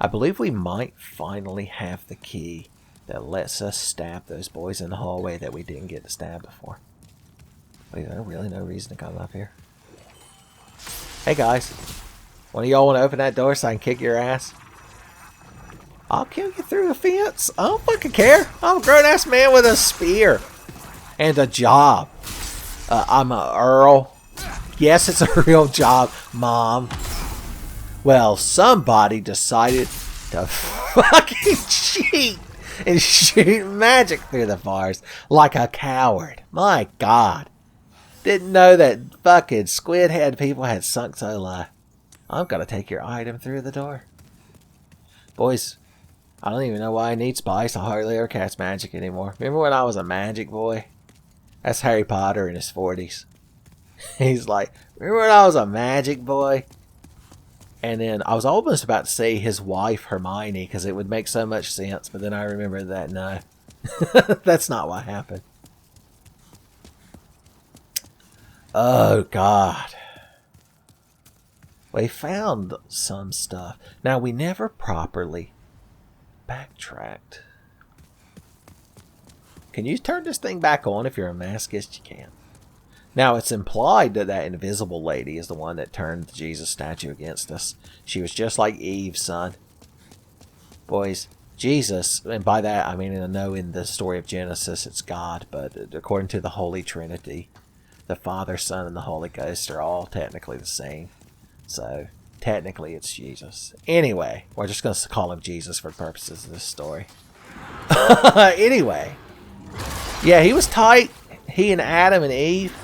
I believe we might finally have the key that lets us stab those boys in the hallway that we didn't get to stab before. Wait, there's really no reason to come up here. Hey guys, one of y'all want to open that door so I can kick your ass? I'll kill you through the fence. I don't fucking care. I'm a grown-ass man with a spear and a job. I'm a Earl. Yes, it's a real job, Mom. Well, somebody decided to fucking cheat and shoot magic through the bars like a coward. My God. Didn't know that fucking squid head people had sunk so low. I'm gonna take your item through the door. Boys, I don't even know why I need spice. I hardly ever cast magic anymore. Remember when I was a magic boy? That's Harry Potter in his 40s. He's like, remember when I was a magic boy? And then I was almost about to say his wife, Hermione, because it would make so much sense. But then I remembered that, no. That's not what happened. Oh, God. We found some stuff. Now, we never properly backtracked. Can you turn this thing back on if you're a masochist? You can. Now, it's implied that that invisible lady is the one that turned the Jesus statue against us. She was just like Eve, son. Boys, Jesus, and by that I mean, I know in the story of Genesis it's God, but according to the Holy Trinity, the Father, Son, and the Holy Ghost are all technically the same. So, technically it's Jesus. Anyway, we're just going to call him Jesus for purposes of this story. Anyway. Yeah, he was tight. He and Adam and Eve.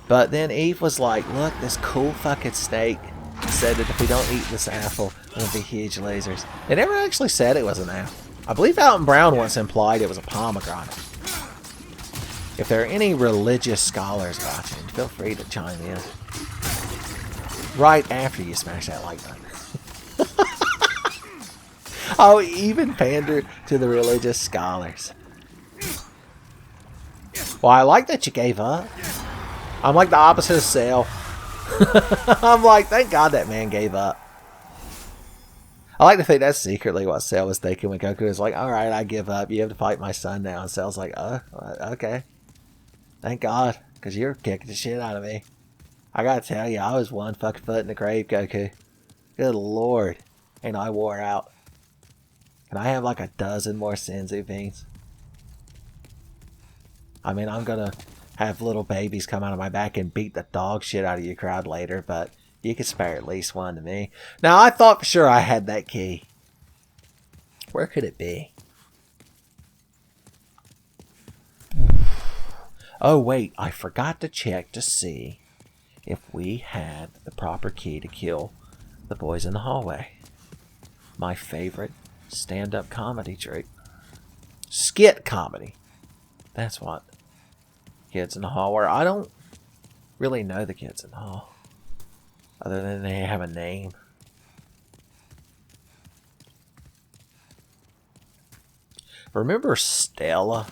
But then Eve was like, look, this cool fucking snake said that if we don't eat this apple, it'll be huge lasers. They never actually said it was an apple. I believe Alton Brown once implied it was a pomegranate. If there are any religious scholars watching, feel free to chime in. Right after you smash that like button. I'll even pander to the religious scholars. Well, I like that you gave up. I'm like the opposite of Cell. I'm like, thank God that man gave up. I like to think that's secretly what Cell was thinking when Goku was like, alright, I give up. You have to fight my son now. And Cell's like, okay. Thank God, because you're kicking the shit out of me. I gotta tell you, I was one fucking foot in the grave, Goku. Good Lord. And I wore out. Can I have like a dozen more Senzu beans? I mean, I'm gonna have little babies come out of my back and beat the dog shit out of your crowd later, but you could spare at least one to me. Now, I thought for sure I had that key. Where could it be? Oh, wait, I forgot to check to see if we had the proper key to kill the boys in the hallway. My favorite stand-up comedy trick. Skit comedy. That's what kids in the hall were. I don't really know the kids in the hall, other than they have a name. Remember Stella?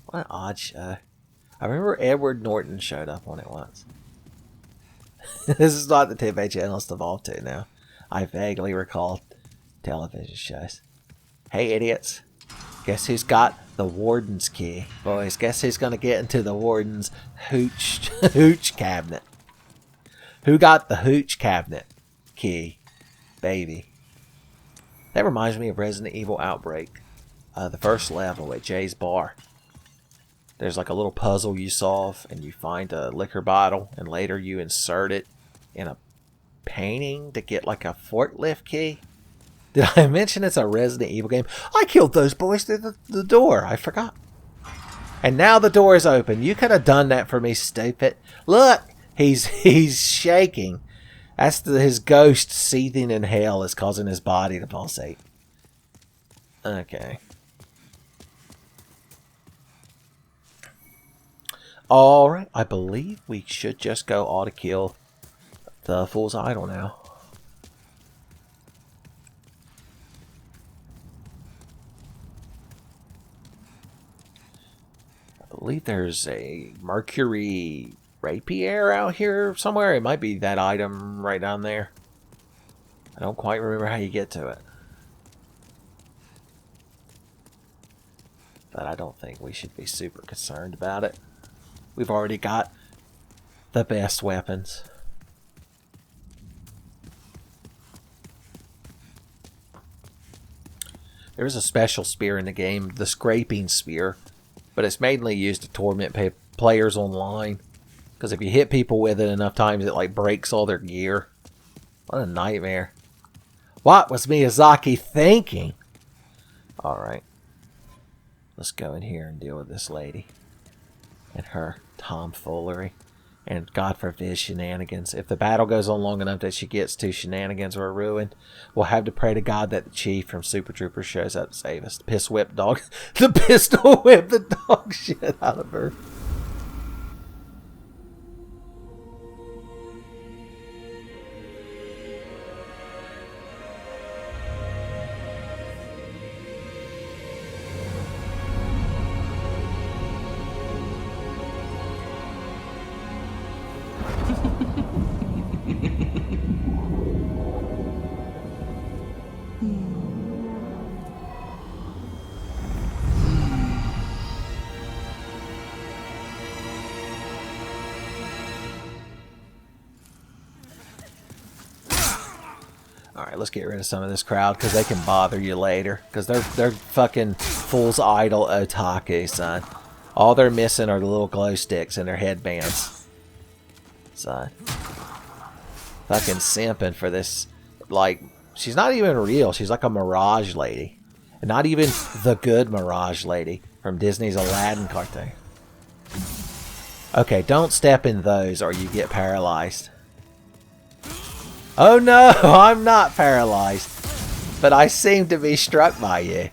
What an odd show. I remember Edward Norton showed up on it once. This is not the TMVA channel it's evolved to now. I vaguely recall television shows. Hey, idiots. Guess who's got the warden's key? Boys, guess who's going to get into the warden's hooch cabinet? Who got the hooch cabinet key? Baby. That reminds me of Resident Evil Outbreak. The first level at Jay's bar. There's like a little puzzle you solve, and you find a liquor bottle, and later you insert it in a painting to get like a forklift key. Did I mention it's a Resident Evil game? I killed those boys through the door. I forgot. And now the door is open. You could have done that for me, stupid. Look, he's shaking. That's his ghost seething in hell is causing his body to pulsate. Okay. Alright, I believe we should just go auto kill the Fool's Idol now. I believe there's a Mercury Rapier out here somewhere. It might be that item right down there. I don't quite remember how you get to it. But I don't think we should be super concerned about it. We've already got the best weapons. There is a special spear in the game, the Scraping Spear, but it's mainly used to torment players online. Because if you hit people with it enough times, it like breaks all their gear. What a nightmare. What was Miyazaki thinking? Alright. Let's go in here and deal with this lady. And her tomfoolery. And God forbid shenanigans. If the battle goes on long enough that she gets to shenanigans or ruined, we'll have to pray to God that the chief from Super Troopers shows up to save us. The piss whip dog. The pistol whip the dog shit out of her. Alright, let's get rid of some of this crowd because they can bother you later. Because they're fucking Fool's Idol otaku, son. All they're missing are the little glow sticks and their headbands. Son. Fucking simping for this, like, she's not even real. She's like a Mirage lady. And not even the good Mirage lady from Disney's Aladdin cartoon. Okay, don't step in those or you get paralyzed. Oh no, I'm not paralyzed. But I seem to be struck by you.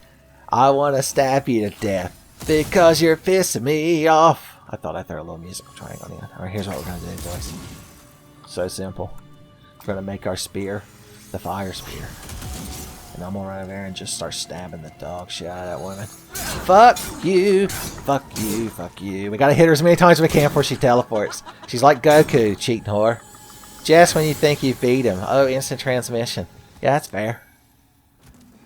I want to stab you to death because you're pissing me off. I thought I'd throw a little musical triangle in. Alright, here's what we're going to do, boys. So simple. We're going to make our spear the fire spear. And I'm going to run over there and just start stabbing the dog shit out of that woman. Fuck you! Fuck you! Fuck you! We got to hit her as many times as we can before she teleports. She's like Goku, cheating whore. Just when you think you beat him. Oh, instant transmission. Yeah, that's fair.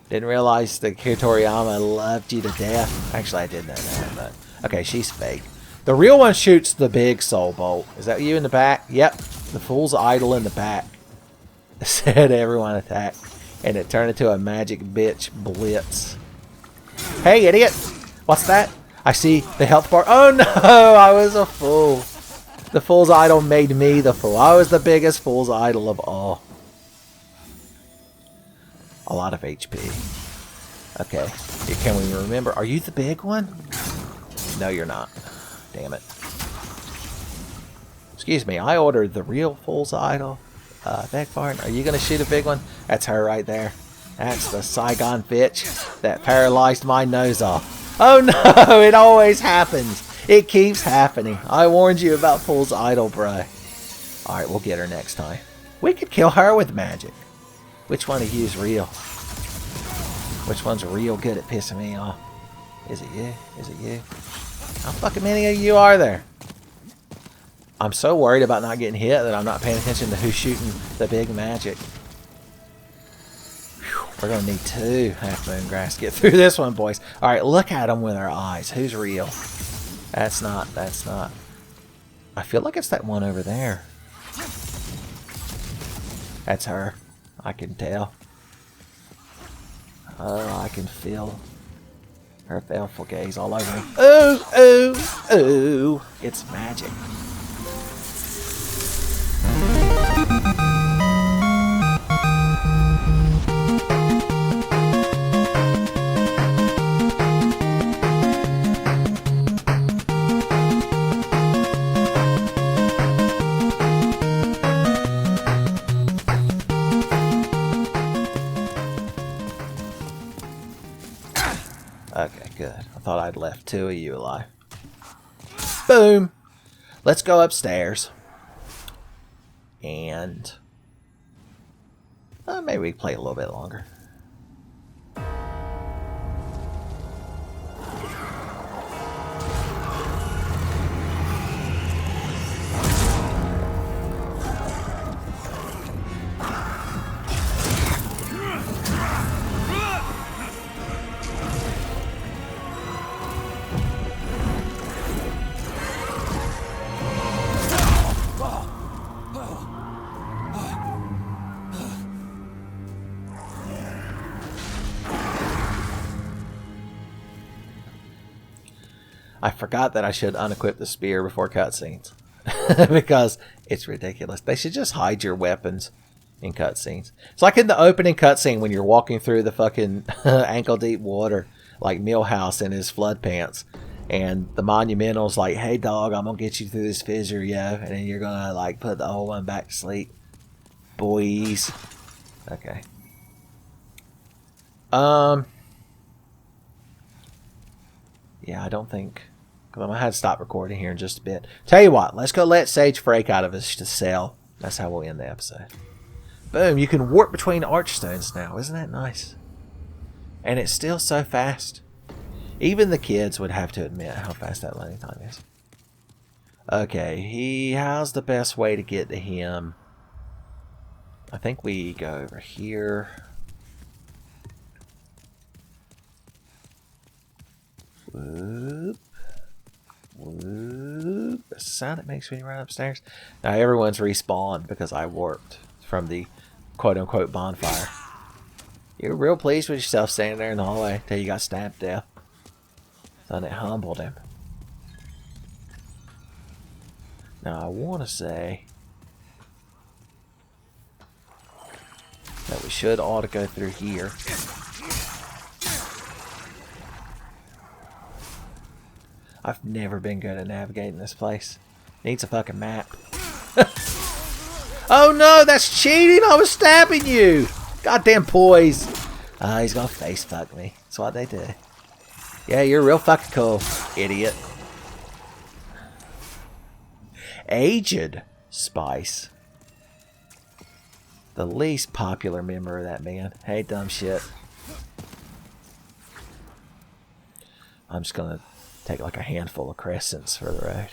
Didn't realize that Toriyama loved you to death. Actually, I did know that, but... Okay, she's fake. The real one shoots the big soul bolt. Is that you in the back? Yep. The fool's idol in the back. Said everyone attack. And it turned into a magic bitch blitz. Hey, idiot! What's that? I see the health bar. Oh no! I was a fool. The fool's idol made me the fool. I was the biggest fool's idol of all. A lot of HP. Okay. Can we remember? Are you the big one? No, you're not. Damn it. Excuse me, I ordered the real fool's idol. Beg pardon, are you going to shoot a big one? That's her right there. That's the Saigon bitch that paralyzed my nose off. Oh no, it always happens. It keeps happening. I warned you about fool's idol, bruh. Alright, we'll get her next time. We could kill her with magic. Which one of you is real? Which one's real good at pissing me off? Is it you? Is it you? How fucking many of you are there? I'm so worried about not getting hit that I'm not paying attention to who's shooting the big magic. Whew, we're going to need 2 Half Moon Grass to get through this one, boys. Alright, look at them with our eyes. Who's real? That's not. I feel like it's that one over there. That's her. I can tell. Oh, I can feel her baleful gaze all over me. Ooh, ooh, ooh. It's magic. Okay, good. I thought I'd left 2 of you alive. Boom! Let's go upstairs. And... maybe we can play a little bit longer. I forgot that I should unequip the spear before cutscenes. Because it's ridiculous. They should just hide your weapons in cutscenes. It's like in the opening cutscene when you're walking through the fucking ankle-deep water, like Millhouse in his flood pants. And the Monumental's like, hey dog, I'm gonna get you through this fissure, yo. And then you're gonna like put the old one back to sleep. Boys. Okay. Yeah, I don't think... Because I'm going to have to stop recording here in just a bit. Tell you what, let's go let Sage Frake out of his cell. That's how we'll end the episode. Boom, you can warp between archstones now. Isn't that nice? And it's still so fast. Even the kids would have to admit how fast that loading time is. Okay, how's the best way to get to him? I think we go over here. Whoop. Whoop. That's the sound it makes when you run upstairs. Now everyone's respawned because I warped from the quote-unquote bonfire. You're real pleased with yourself standing there in the hallway till you got stabbed to death. Thought it humbled him. Now I want to say that we should ought to go through here. I've never been good at navigating this place. Needs a fucking map. Oh no, that's cheating! I was stabbing you! Goddamn poise! He's gonna face fuck me. That's what they do. Yeah, you're real fucking cool, idiot. Aged Spice. The least popular member of that band. Hey, dumb shit. I'm just gonna take like a handful of crescents for the road.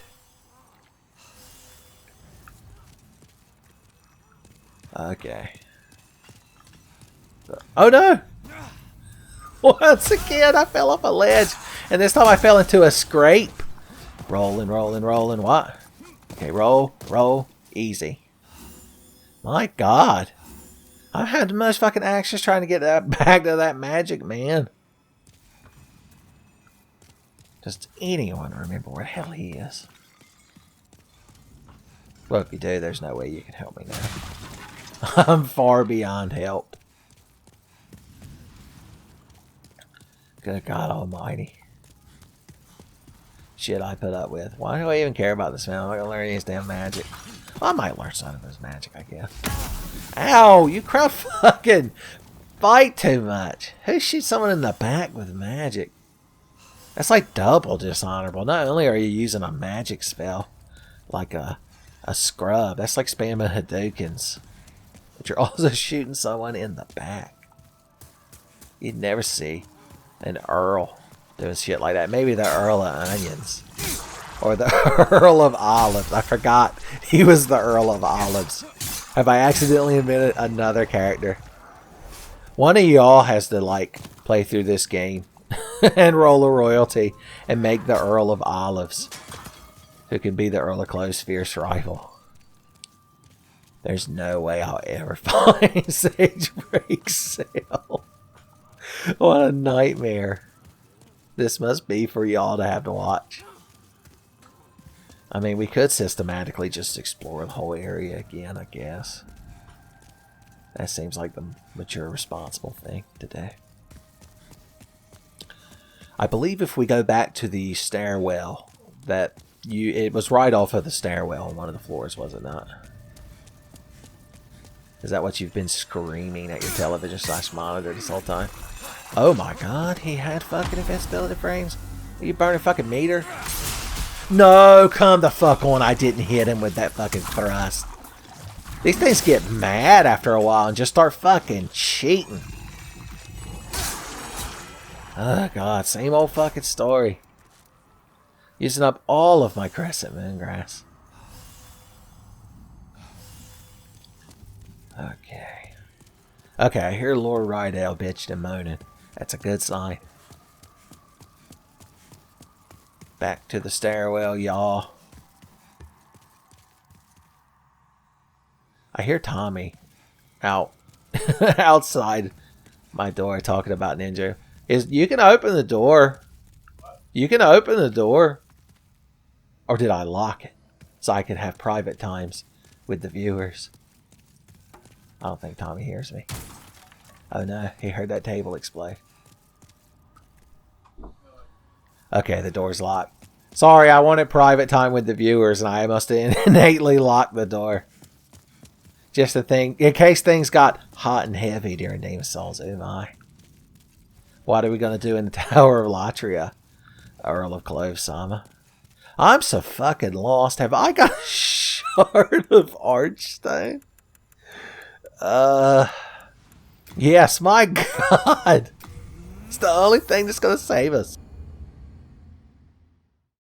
Okay. Oh no! Once again, I fell off a ledge. And this time I fell into a scrape. Rolling, rolling, rolling. What? Okay, roll, roll. Easy. My God. I've had the most fucking anxious trying to get that back to that magic man. Does anyone remember where the hell he is? Well, if you do, there's no way you can help me now. I'm far beyond help. Good God Almighty. Shit I put up with. Why do I even care about this man? I'm not gonna learn any of his damn magic. Well, I might learn some of his magic, I guess. Ow! You crowd fucking fight too much. Who shoots someone in the back with magic? That's like double dishonorable. Not only are you using a magic spell, like a scrub, that's like spamming Hadoukens. But you're also shooting someone in the back. You'd never see an Earl doing shit like that. Maybe the Earl of Onions. Or the Earl of Olives. I forgot he was the Earl of Olives. Have I accidentally invented another character? One of y'all has to like play through this game and roll a royalty and make the Earl of Olives, who can be the Earl of Clove's fierce rival. There's no way I'll ever find Sage Break Sale. What a nightmare this must be for y'all to have to watch. I mean, we could systematically just explore the whole area again, I guess. That seems like the mature, responsible thing to do. I believe if we go back to the stairwell, it was right off of the stairwell on one of the floors, was it not? Is that what you've been screaming at your television / monitor this whole time? Oh my God, he had fucking invincibility frames? Are you burning fucking meter? No, come the fuck on, I didn't hit him with that fucking thrust. These things get mad after a while and just start fucking cheating. Oh God, same old fucking story. Using up all of my crescent moongrass. Okay. Okay, I hear Lord Rydell bitching and moaning. That's a good sign. Back to the stairwell, y'all. I hear Tommy out outside my door talking about Ninja. You can open the door. You can open the door. Or did I lock it so I could have private times with the viewers? I don't think Tommy hears me. Oh no, he heard that table explode. Okay, the door's locked. Sorry, I wanted private time with the viewers and I must have innately locked the door. Just a thing, in case things got hot and heavy during Demon's Souls. Oh my. What are we going to do in the Tower of Latria, Earl of Clove Sama? I'm so fucking lost. Have I got a shard of Archstone? Yes, my God. It's the only thing that's going to save us.